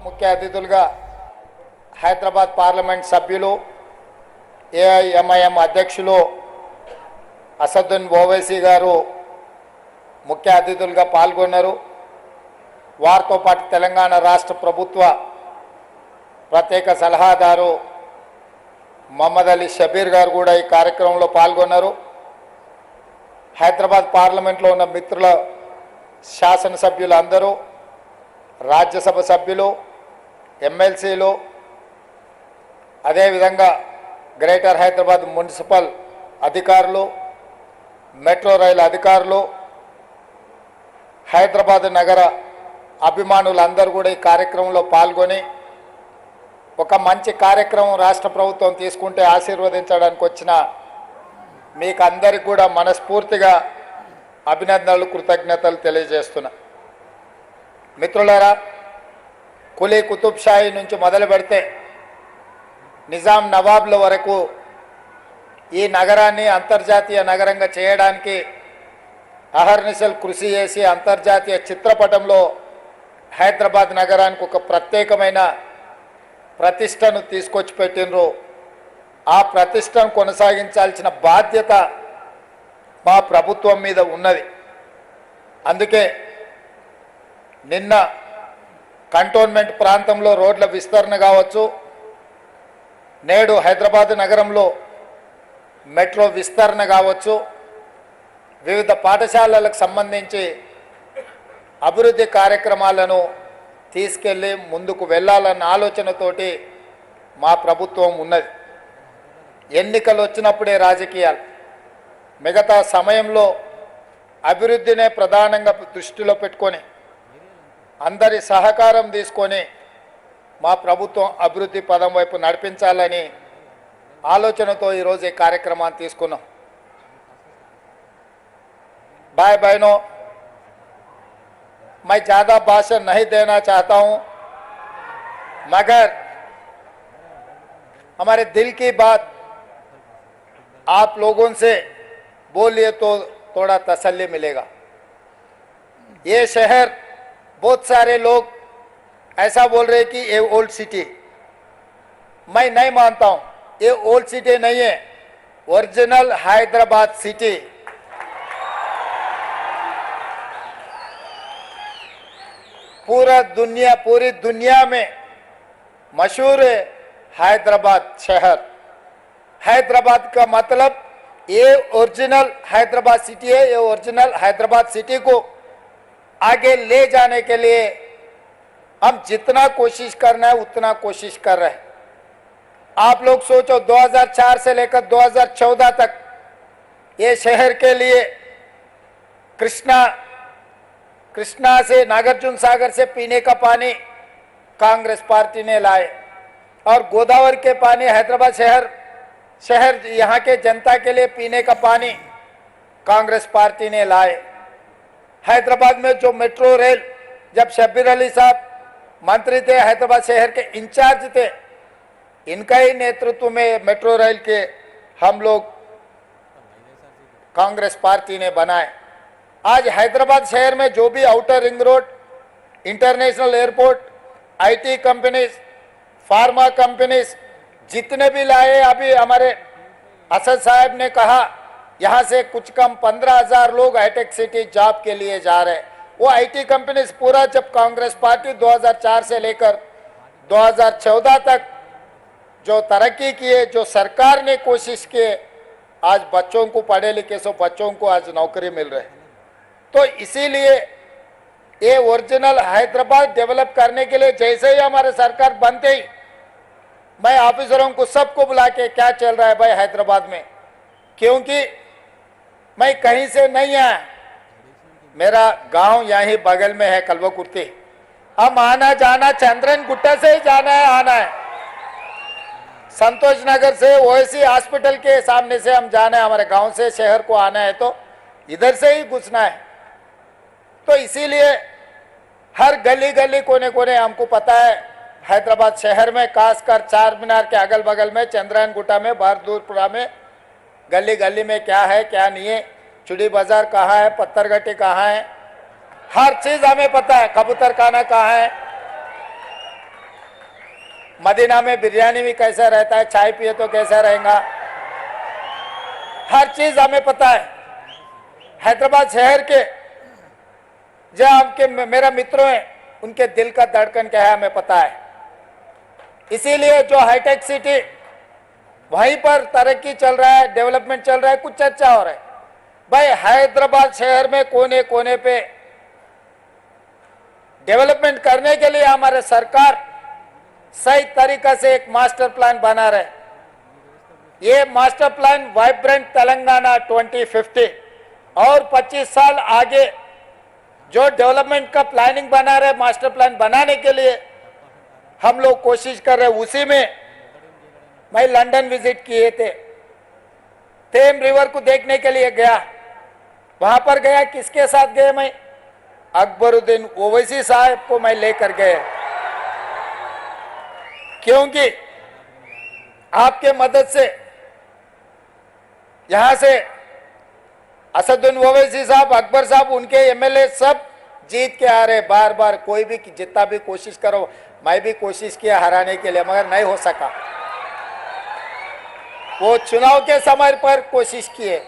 ముఖ్య అతిథులుగా హైదరాబాద్ పార్లమెంట్ సభ్యులు ఏఐఎంఐఎం అధ్యక్షులు అసదుద్దీన్ ఓవైసీ గారు ముఖ్య అతిథులుగా పాల్గొన్నారు. వారితో పాటు తెలంగాణ రాష్ట్ర ప్రభుత్వ ప్రత్యేక సలహాదారు మహమ్మద్ అలీ షబీర్ గారు కూడా ఈ కార్యక్రమంలో పాల్గొన్నారు. హైదరాబాద్ పార్లమెంట్లో ఉన్న మిత్రుల శాసనసభ్యులు అందరూ, రాజ్యసభ సభ్యులు, ఎమ్మెల్సీలు, అదేవిధంగా గ్రేటర్ హైదరాబాద్ మున్సిపల్ అధికారులు, మెట్రో రైలు అధికారులు, హైదరాబాద్ నగర అభిమానులందరూ కూడా ఈ కార్యక్రమంలో పాల్గొని ఒక మంచి కార్యక్రమం రాష్ట్ర ప్రభుత్వం తీసుకుంటే ఆశీర్వదించడానికి వచ్చిన మీకు అందరికీ కూడా మనస్ఫూర్తిగా అభినందనలు, కృతజ్ఞతలు తెలియజేస్తున్నా. మిత్రులారా, కులీ కుతుబ్ షాహీ నుంచి మొదలు పెడితే నిజాం నవాబ్ల వరకు ఈ నగరాన్ని అంతర్జాతీయ నగరంగా చేయడానికి అహర్నిశలు కృషి చేసి అంతర్జాతీయ చిత్రపటంలో హైదరాబాద్ నగరానికి ఒక ప్రత్యేకమైన ప్రతిష్టను తీసుకొచ్చి పెట్టినరు. ఆ ప్రతిష్టను కొనసాగించాల్సిన బాధ్యత మా ప్రభుత్వం మీద ఉన్నది. అందుకే నిన్న కంటోన్మెంట్ ప్రాంతంలో రోడ్ల విస్తరణ కావచ్చు, నేడు హైదరాబాద్ నగరంలో మెట్రో విస్తరణ కావచ్చు, వివిధ పాఠశాలలకు సంబంధించి అభివృద్ధి కార్యక్రమాలను తీసుకెళ్ళి ముందుకు వెళ్ళాలన్న ఆలోచనతోటి మా ప్రభుత్వం ఉన్నది. ఎన్నికలు వచ్చినప్పుడే రాజకీయాలు, మిగతా సమయంలో అభివృద్ధినే ప్రధానంగా దృష్టిలో పెట్టుకొని అందరి సహకారం తీసుకొని మా ప్రభుత్వం అభివృద్ధి పదం వైపు నడిపించాలని ఆలోచనతో ఈరోజు ఈ కార్యక్రమాన్ని తీసుకున్నాం. भाई बहनों, मैं ज़्यादा भाषण नहीं देना चाहता हूं, मगर हमारे दिल की बात आप लोगों से बोलिए तो थोड़ा तसल्ली मिलेगा. ये शहर, बहुत सारे लोग ऐसा बोल रहे कि ये ओल्ड सिटी, मैं नहीं मानता हूं. ये ओल्ड सिटी नहीं है, ओरिजिनल हैदराबाद सिटी. पूरी दुनिया में मशहूर है हैदराबाद शहर. हैदराबाद का मतलब ये ओरिजिनल हैदराबाद सिटी है. ये ओरिजिनल हैदराबाद सिटी को आगे ले जाने के लिए हम जितना कोशिश करना है उतना कोशिश कर रहे हैं. आप लोग सोचो, 2004 से लेकर 2014 तक ये शहर के लिए कृष्णा से, नागार्जुन सागर से पीने का पानी कांग्रेस पार्टी ने लाए, और गोदावरी के पानी हैदराबाद शहर यहाँ के जनता के लिए पीने का पानी कांग्रेस पार्टी ने लाए. हैदराबाद में जो मेट्रो रेल, जब शब्बीर अली साहब मंत्री थे, हैदराबाद शहर के इंचार्ज थे, इनका ही नेतृत्व में मेट्रो रेल के हम लोग कांग्रेस पार्टी ने बनाए. आज हैदराबाद शहर में जो भी outer ring road, international airport, IT companies, pharma companies जितने भी लाए, अभी हमारे असद साहब ने कहा यहाँ से कुछ कम 15,000 लोग हाईटेक सिटी जॉब के लिए जा रहे हैं. वो आईटी कंपनीज पूरा, जब कांग्रेस पार्टी 2004 से लेकर 2014 तक जो तरक्की किए, जो सरकार ने कोशिश किए, आज बच्चों को, पढ़े लिखे सो बच्चों को आज नौकरी मिल रही है. तो इसीलिए ये ओरिजिनल हैदराबाद डेवलप करने के लिए जैसे ही हमारे सरकार बनते ही मैं ऑफिसरों को सबको बुला के, क्या चल रहा है भाई हैदराबाद में, क्योंकि मैं कहीं से नहीं आया, मेरा गांव यहीं बगल में है कल्वकुर्ती. हम आना जाना चंद्रन गुट्टा से ही जाना है, आना है. संतोष नगर से ओएसी हॉस्पिटल के सामने से हम जाना है, हमारे गांव से शहर को आना है तो इधर से ही घुसना है. तो इसीलिए हर गली गली कोने कोने हमको पता है हैदराबाद शहर में, खासकर चार मीनार के अगल बगल में, चंद्रायन गुट्टा में, बहादुरपुरा में, गली गली में क्या है क्या नहीं है, चुड़ी बाजार कहाँ है, पत्थरगट्टी कहाँ है, हर चीज़ हमें पता है. कबूतर खाना कहाँ है, मदीना में बिरयानी भी कैसा रहता है, चाय पिए तो कैसा रहेगा, हर चीज हमें पता है। हैदराबाद शहर के जो आपके मेरा मित्रों हैं उनके दिल का धड़कन क्या है हमें पता है। इसीलिए जो हाईटेक सिटी वहीं पर तरक्की चल रहा है, डेवलपमेंट चल रहा है, कुछ चर्चा हो रहा है। भाई हैदराबाद शहर में कोने कोने पे डेवलपमेंट करने के लिए हमारे सरकार सही तरीका से एक मास्टर प्लान बना रहे। ये मास्टर प्लान वाइब्रेंट तेलंगाना 2050 और 25 साल आगे जो डेवलपमेंट का प्लानिंग बना रहे, मास्टर प्लान बनाने के लिए हम लोग कोशिश कर रहे। उसी में मैं लंदन विजिट किए थे, थेम रिवर को देखने के लिए गया। वहां पर गया, किसके साथ गए? मैं अकबरुद्दीन ओवैसी साहब को मैं लेकर गए, क्योंकि आपके मदद से यहां से असदुद्दीन ओवैसी साहब, अकबर साहब, उनके एमएलए सब जीत के आ रहे। बार बार कोई भी जितना भी कोशिश करो, मैं भी कोशिश किया हराने के लिए, मगर नहीं हो सका। वो चुनाव के समय पर कोशिश किए,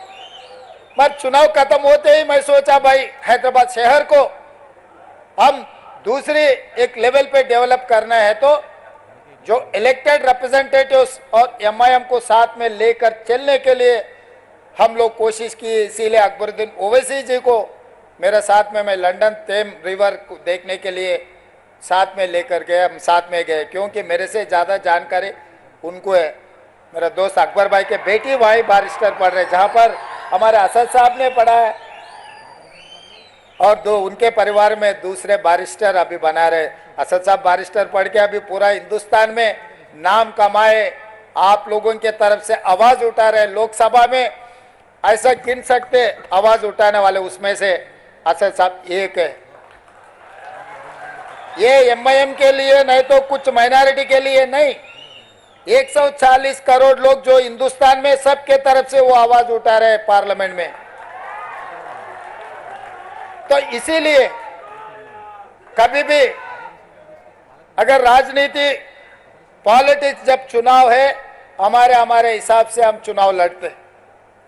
पर चुनाव खत्म होते ही मैं सोचा भाई हैदराबाद शहर को हम दूसरी एक लेवल पे डेवलप करना है, तो जो इलेक्टेड रिप्रेजेंटेटिव्स और एमआईएम को साथ में लेकर चलने के लिए हम लोग कोशिश की। इसीलिए अकबरुद्दीन ओवैसी जी को मेरे साथ में मैं लंदन थेम रिवर को देखने के लिए साथ में लेकर गए, हम साथ में गए, क्योंकि मेरे से ज़्यादा जानकारी उनको है। मेरा दोस्त अकबर भाई के बेटी वहीं बारिस्टर पढ़ रहे, जहाँ पर हमारे असद साहब ने पढ़ा है, और दो उनके परिवार में दूसरे बारिस्टर अभी बना रहे। असद साहब बारिस्टर पढ़ के अभी पूरा हिंदुस्तान में नाम कमाए, आप लोगों के तरफ से आवाज उठा रहे। लोकसभा में ऐसा गिन सकते आवाज उठाने वाले, उसमें से असद साहब एक है। ये एमआईएम के लिए नहीं तो कुछ माइनॉरिटी के लिए नहीं, 140 करोड़ लोग जो हिंदुस्तान में, सबके तरफ से वो आवाज उठा रहे हैं पार्लियामेंट में। तो इसीलिए कभी भी अगर राजनीति, पॉलिटिक्स, जब चुनाव है हमारे हिसाब से हम चुनाव लड़ते,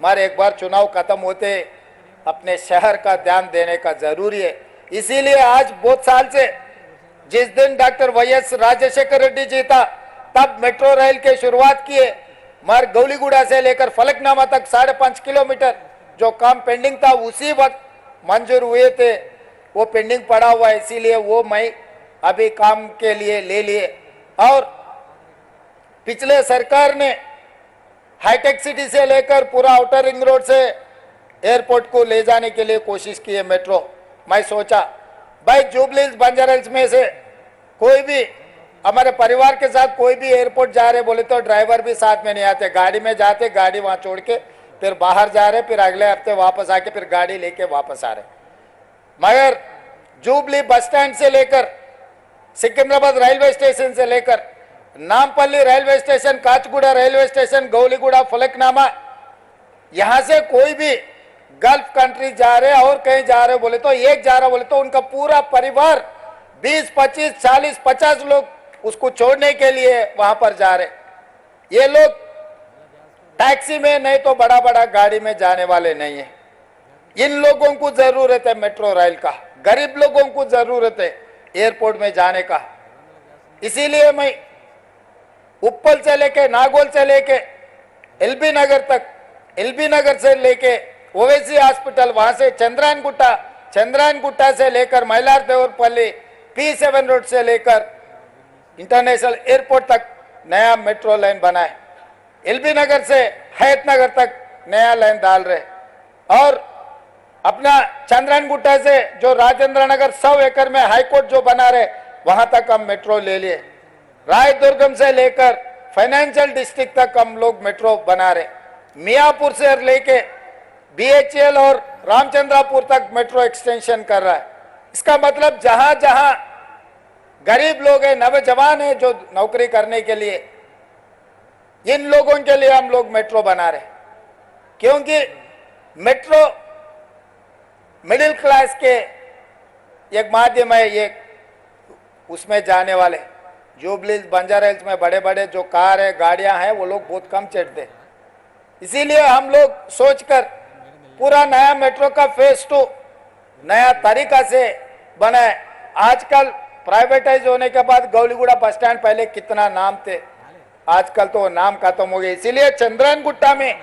हमारे एक बार चुनाव खत्म होते अपने शहर का ध्यान देने का जरूरी है। इसीलिए आज बहुत साल से जिस दिन डॉक्टर वाईएस राजशेखर रेड्डी जी था, तब मेट्रो रेल के शुरुआत किए। मगर गौलीगुड़ा से लेकर फलकनामा तक 5.5 किलोमीटर जो काम पेंडिंग था उसी वक्त मंजूर हुए थे, वो पेंडिंग पड़ा हुआ है। इसीलिए वो मैं अभी काम के लिए ले लिए। और पिछले सरकार ने हाईटेक सिटी से लेकर पूरा आउटर रिंग रोड से एयरपोर्ट को ले जाने के लिए कोशिश की है मेट्रो। मैं सोचा भाई जुबलीज बंजारा में से कोई भी हमारे परिवार के साथ कोई भी एयरपोर्ट जा रहे बोले तो ड्राइवर भी साथ में नहीं आते, गाड़ी में जाते, गाड़ी वहां छोड़ के फिर बाहर जा रहे, फिर अगले हफ्ते वापस आके फिर गाड़ी लेके वापस आ रहे। मगर जुबली बस स्टैंड से लेकर सिकंदराबाद रेलवे स्टेशन से लेकर Nampally railway station, Kacheguda railway station, Gowliguda, Falaknuma, यहां से कोई भी गल्फ कंट्री जा रहे और कहीं जा रहे बोले तो, एक जा रहा बोले तो उनका पूरा परिवार 20, 25, 40, 50 लोग उसको छोड़ने के लिए वहां पर जा रहे। ये लोग टैक्सी में नहीं तो बड़ा बड़ा गाड़ी में जाने वाले नहीं है। इन लोगों को जरूरत है मेट्रो रेल का, गरीब लोगों को जरूरत है एयरपोर्ट में जाने का। इसीलिए मैं उप्पल से लेके नागौल से लेके एलबी नगर तक, एलबी नगर से लेके ओवैसी हॉस्पिटल, वहां से चंद्रायन गुट्टा, चंद्रायन गुट्टा से लेकर मैलार देवरपल्ली, P7 रोड से लेकर इंटरनेशनल एयरपोर्ट तक नया मेट्रो लाइन बना है। एलबी नगर से हयात नगर तक नया लाइन डाल रहे, और अपना चंद्रायन गुट्टा से जो राजेंद्र नगर 100 एकड़ में हाईकोर्ट जो बना रहे वहां तक हम मेट्रो ले लिए। रायदुर्गम से लेकर फाइनेंशियल डिस्ट्रिक्ट तक हम लोग मेट्रो बना रहे। मियापुर से लेके BHEL और रामचंद्रापुर तक मेट्रो एक्सटेंशन कर रहा है। इसका मतलब जहां जहां गरीब लोग हैं, नौजवान हैं जो नौकरी करने के लिए, इन लोगों के लिए हम लोग मेट्रो बना रहे, क्योंकि मेट्रो मिडिल क्लास के एक माध्यम है, ये उसमें जाने वाले। जुबली बंजारा हिल्स में बड़े बड़े जो कार है गाड़ियां हैं वो लोग बहुत कम चढ़ते। इसीलिए हम लोग सोचकर पूरा नया मेट्रो का फेज 2 नया तरीका से बनाए। आजकल प्राइवेटाइज होने के बाद गौलीगुड़ा बस स्टैंड पहले कितना नाम थे, आजकल तो नाम खत्म हो गए। इसीलिए चंद्रायन गुट्टा में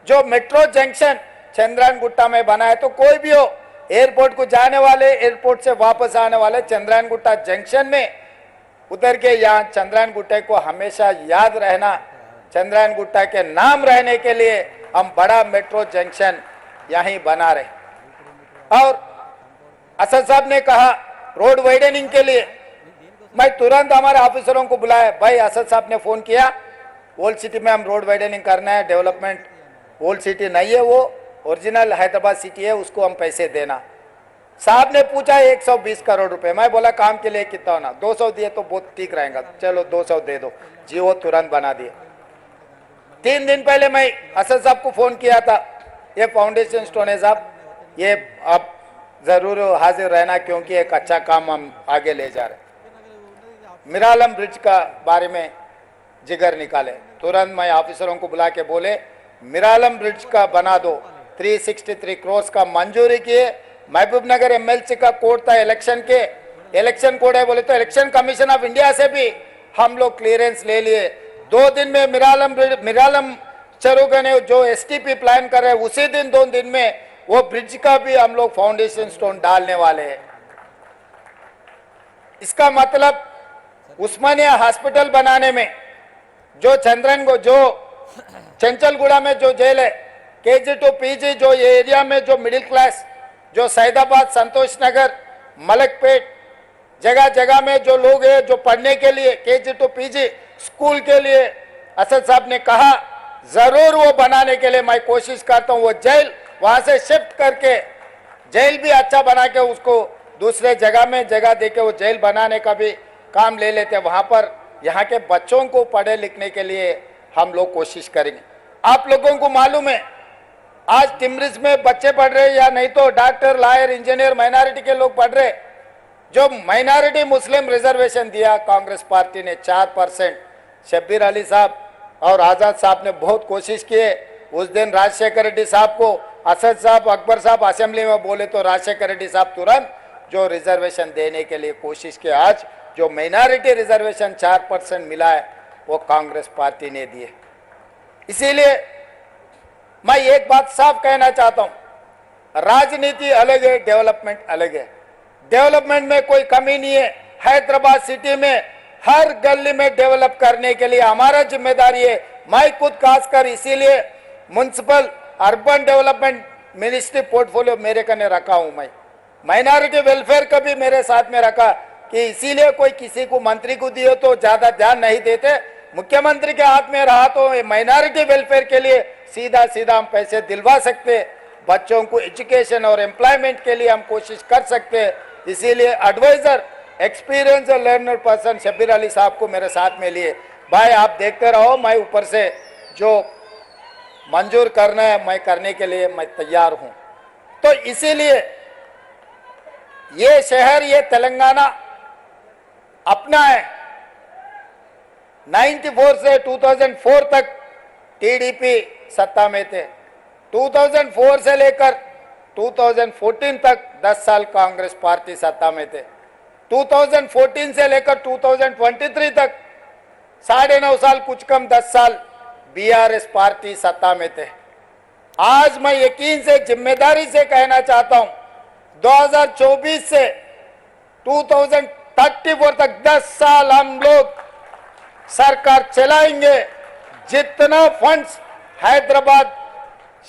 जो मेट्रो जंक्शन चंद्रायन गुट्टा में बना है, तो कोई भी हो एयरपोर्ट को जाने वाले, एयरपोर्ट से वापस आने वाले चंद्रायन गुट्टा जंक्शन में उतर के यहाँ चंद्रायन गुट्टे को हमेशा याद रहना, चंद्रायन गुट्टा के नाम रहने के लिए हम बड़ा मेट्रो जंक्शन यहीं बना रहे। और असद साहब ने कहा रोड वाइडनिंग के लिए, मैं तुरंत हमारे ऑफिसरों को बुलाया। भाई असद साहब ने फोन किया, ओल्ड सिटी में हम रोड वाइडनिंग करना है, डेवलपमेंट ओल्ड सिटी नहीं है, वो ओरिजिनल हैदराबाद सिटी है, उसको हम पैसे देना। साहब ने पूछा 120 करोड़ रुपए। मैं बोला काम के लिए कितना होना, 200 दिए तो बहुत ठीक रहेगा, चलो 200 दे दो जी, वो तुरंत बना दिए। 3 दिन पहले मैं असद साहब को फोन किया था, ये फाउंडेशन स्टोन है साहब, ये अब जरूर हाजिर रहना क्योंकि एक अच्छा काम हम आगे ले जा रहे। मिरालम ब्रिज का बारे में जिगर निकाले, तुरंत मैं ऑफिसरों को बुला के बोले मिरालम ब्रिज का बना दो। 363 करोड़ का मंजूरी किए। महबूब नगर एमएलसी का कोड था इलेक्शन के, इलेक्शन कोड है बोले तो इलेक्शन कमीशन ऑफ इंडिया से भी हम लोग क्लियरेंस ले लिए। 2 दिन में मिरालम चरुगा ने जो एसटीपी प्लान कर रहे हैं, उसी दिन 2 दिन में वो ब्रिज का भी हम लोग फाउंडेशन स्टोन डालने वाले हैं। इसका मतलब उस्मानिया हॉस्पिटल बनाने में जो चंद्रन को जो चंचलगुड़ा में जो जेल है, केजी टू पीजी जो ये एरिया में जो मिडिल क्लास जो सैदाबाद, संतोष नगर, मलकपेट जगह जगह में जो लोग हैं जो पढ़ने के लिए केजी टू पीजी स्कूल के लिए असद साहब ने कहा जरूर वो बनाने के लिए मैं कोशिश करता हूँ। वो जेल वहां से शिफ्ट करके जेल भी अच्छा बना के उसको दूसरे जगह में जगह देके वो जेल बनाने का भी काम ले लेते। वहां पर यहाँ के बच्चों को पढ़े लिखने के लिए हम लोग कोशिश करेंगे। आप लोगों को मालूम है आज टिमरिस में बच्चे पढ़ रहे या नहीं तो डॉक्टर, लॉयर, इंजीनियर माइनॉरिटी के लोग पढ़ रहे। जो माइनॉरिटी मुस्लिम रिजर्वेशन दिया कांग्रेस पार्टी ने 4%, शब्बीर अली साहब और आजाद साहब ने बहुत कोशिश किए। उस दिन राजशेखर रेड्डी साहब को असद साहब, अकबर साहब असेंबली में बोले तो राजशेखर रेड्डी साहब तुरंत जो रिजर्वेशन देने के लिए कोशिश किया। आज जो माइनॉरिटी रिजर्वेशन 4% मिला है वो कांग्रेस पार्टी ने दिए। इसीलिए मैं एक बात साफ कहना चाहता हूं, राजनीति अलग है, डेवलपमेंट अलग है। डेवलपमेंट में कोई कमी नहीं है। हैदराबाद सिटी में हर गली में डेवलप करने के लिए हमारा जिम्मेदारी है। मैं खुद खासकर इसीलिए municipal urban development ministry portfolio मेरे कने रखा हूं। मैं माइनॉरिटी वेलफेयर का भी मेरे साथ में रखा कि इसीलिए कोई किसी को मंत्री को दिए तो ज्यादा ध्यान नहीं देते। मुख्यमंत्री के हाथ में रहा तो माइनॉरिटी वेलफेयर के लिए सीधा सीधा हम पैसे दिलवा सकते, बच्चों को एजुकेशन और एम्प्लॉयमेंट के लिए हम कोशिश कर सकते। इसीलिए एडवाइजर, एक्सपीरियंस और लर्नर पर्सन शब्बीर अली साहब को मेरे साथ में लिए। भाई आप देखते रहो, मैं ऊपर से जो मंजूर करना है मैं करने के लिए मैं तैयार हूं। तो इसीलिए ये शहर, ये तेलंगाना अपना है। 94 से 2004 तक टीडीपी सत्ता में थे। 2004 से लेकर 2014 तक 10 साल कांग्रेस पार्टी सत्ता में थे। 2014 से लेकर 2023 तक 9.5 साल, कुछ कम 10 साल बीआरएस पार्टी सत्ता में थे। आज मैं यकीन से जिम्मेदारी से कहना चाहता हूं 2024 से 2034 तक 10 साल हम लोग सरकार चलाएंगे। जितना फंड्स हैदराबाद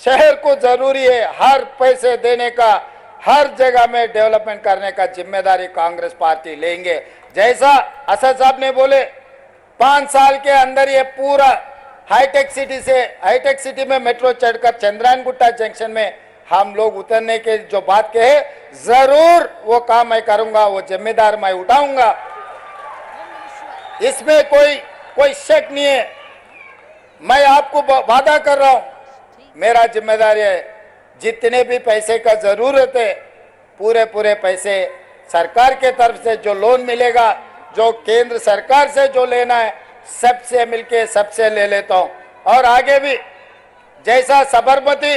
शहर को जरूरी है, हर पैसे देने का, हर जगह में डेवलपमेंट करने का जिम्मेदारी कांग्रेस पार्टी लेंगे। जैसा असद साहब ने बोले 5 साल के अंदर ये पूरा हाईटेक सिटी में मेट्रो चढ़कर चंद्रायन गुट्टा जंक्शन में हम लोग उतरने के जो बात कहे जरूर वो काम मैं करूंगा, वो जिम्मेदार मैं उठाऊंगा। इसमें कोई शक नहीं है। मैं आपको वादा कर रहा हूं, मेरा जिम्मेदारी है जितने भी पैसे का जरूरत है पूरे पैसे सरकार के तरफ से जो लोन मिलेगा, जो केंद्र सरकार से जो लेना है सबसे मिलके सबसे ले लेता हूं। और आगे भी जैसा साबरमती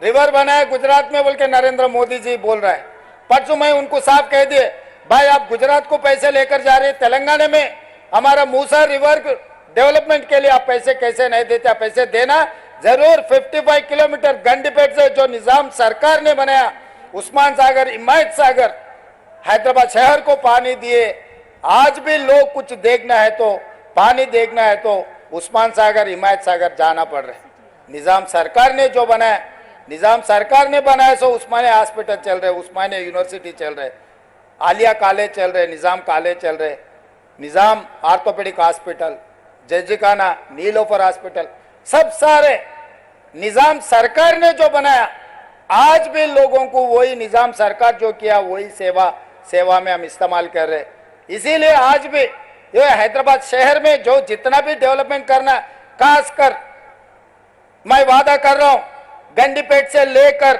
रिवर बना है गुजरात में बोल के नरेंद्र मोदी जी बोल रहा है, परसों मैं उनको साफ कह दिए, भाई आप गुजरात को पैसे लेकर जा रहे, तेलंगाना में हमारा मूसा रिवर डेवलपमेंट के लिए आप पैसे कैसे नहीं देते? आप पैसे देना जरूर। 55 किलोमीटर गंडीपेट से जो निजाम सरकार ने बनाया, उस्मान सागर, हिमायत सागर, हैदराबाद शहर को पानी दिए। आज भी लोग कुछ देखना है तो, पानी देखना है तो उस्मान सागर, हिमायत सागर जाना पड़ रहा है। निजाम सरकार ने जो बनाया, निजाम सरकार ने बनाया, सो उस्मानिया हॉस्पिटल चल रहे, उस्मानिया यूनिवर्सिटी चल रहे, आलिया कॉलेज चल रहे, निजाम कॉलेज चल रहे, निजाम ऑर्थोपेडिक हॉस्पिटल, जजिकाना, नीलोफर हॉस्पिटल, सब सारे निजाम सरकार ने जो बनाया। आज भी लोगों को वही निजाम सरकार जो किया वही सेवा में हम इस्तेमाल कर रहे। इसीलिए आज भी ये हैदराबाद शहर में जो जितना भी डेवलपमेंट करना, खासकर मैं वादा कर रहा हूं, गंडीपेट से लेकर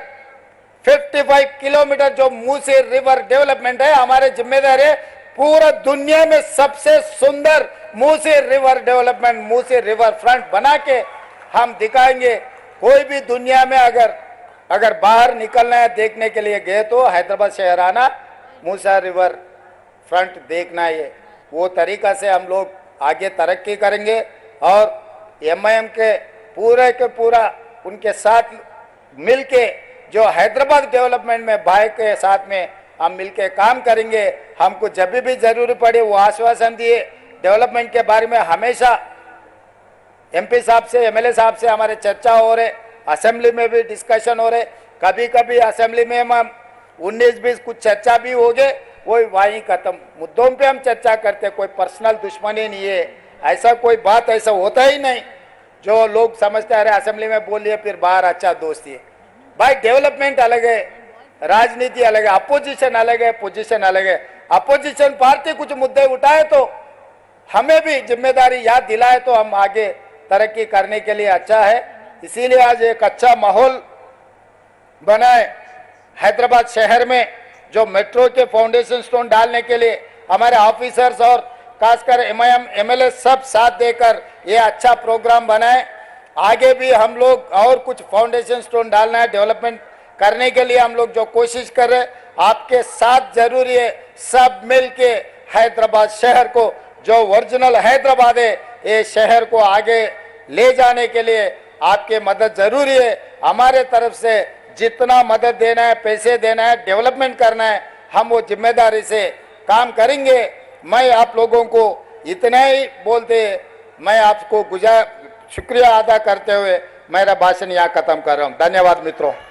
55 किलोमीटर जो मूसी रिवर डेवलपमेंट है, हमारे जिम्मेदारी है। पूरा दुनिया में सबसे सुंदर Musi river development, Musi river front बना के हम दिखाएंगे। कोई भी दुनिया में अगर बाहर निकलना है, देखने के लिए गए तो हैदराबाद शहर आना, मूसा रिवर फ्रंट देखना है। वो तरीका से हम लोग आगे तरक्की करेंगे और एमआईएम के पूरा उनके साथ मिलके जो हैदराबाद डेवलपमेंट में भाई के साथ में हम मिलके काम करेंगे। हमको जब भी जरूरी पड़े वो आश्वासन दिए। डेवलपमेंट के बारे में हमेशा एमपी साहब से, एमएलए साहब से हमारे चर्चा हो रहे, असेंबली में भी डिस्कशन हो रहे। कभी कभी असेंबली में हम 19-20 कुछ चर्चा भी हो गए, वही वहीं खत्म। मुद्दों पे हम चर्चा करते, कोई पर्सनल दुश्मनी नहीं है, ऐसा कोई बात ऐसा होता ही नहीं जो लोग समझते आ रहे असेंबली में बोल लिए फिर बाहर अच्छा दोस्ती है। भाई डेवलपमेंट अलग है, राजनीति अलग है, अपोजिशन अलग है, पोजीशन अलग है। अपोजिशन पार्टी कुछ मुद्दे उठाए तो हमें भी जिम्मेदारी याद दिलाए तो हम आगे तरक्की करने के लिए अच्छा है। इसीलिए आज एक अच्छा माहौल बनाए हैदराबाद शहर में, जो मेट्रो के फाउंडेशन स्टोन डालने के लिए हमारे ऑफिसर्स और खासकर एमआईएम एमएलए सब साथ देकर ये अच्छा प्रोग्राम बनाए। आगे भी हम लोग और कुछ फाउंडेशन स्टोन डालना है, डेवलपमेंट करने के लिए हम लोग जो कोशिश कर रहे हैं, आपके साथ जरूरी है। सब मिलके हैदराबाद शहर को, जो ओरिजिनल हैदराबाद है, ये शहर को आगे ले जाने के लिए आपके मदद जरूरी है। हमारे तरफ से जितना मदद देना है, पैसे देना है, डेवलपमेंट करना है, हम वो जिम्मेदारी से काम करेंगे। मैं आप लोगों को इतना ही बोलते, मैं आपको शुक्रिया अदा करते हुए मेरा भाषण यहाँ खत्म कर रहा हूँ। धन्यवाद मित्रों।